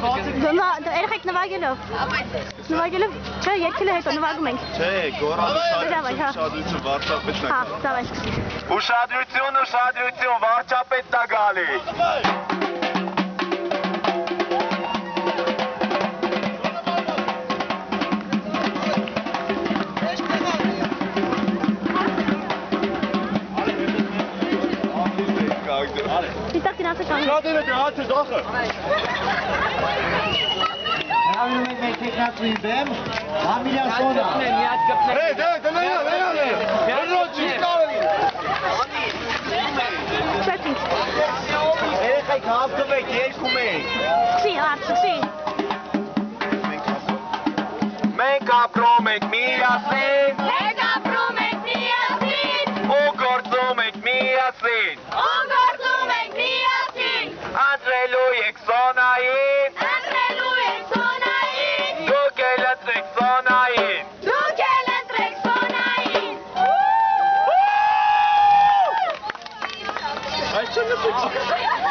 Երեխեք նվագելով։ Նվագելով, չէ, երկել է հետո նվագում ենք։ Չէ, գորանը ուշադրություն վարչապետն է։ Հա, դավայ։ Ուշադրություն, վարչապետն է գալի։ Դիտակ դինացը կան։ Շատերը դրացը դոխը։ Հրավիրում ենք մեր տեխնացուին բեմ, Համիլյան Սոնա։ Երեխեք հավկվեք, երկում ենք։ Սկսի, սկսի։ Մենք ապրում ենք միասին։ Մենք ապրում ենք միասին։ Ու գործում ենք միասին։ Ընտրելու եք Սոնային։ Դուք էլ ընտրեք Սոնային։ Այս չնպուչ։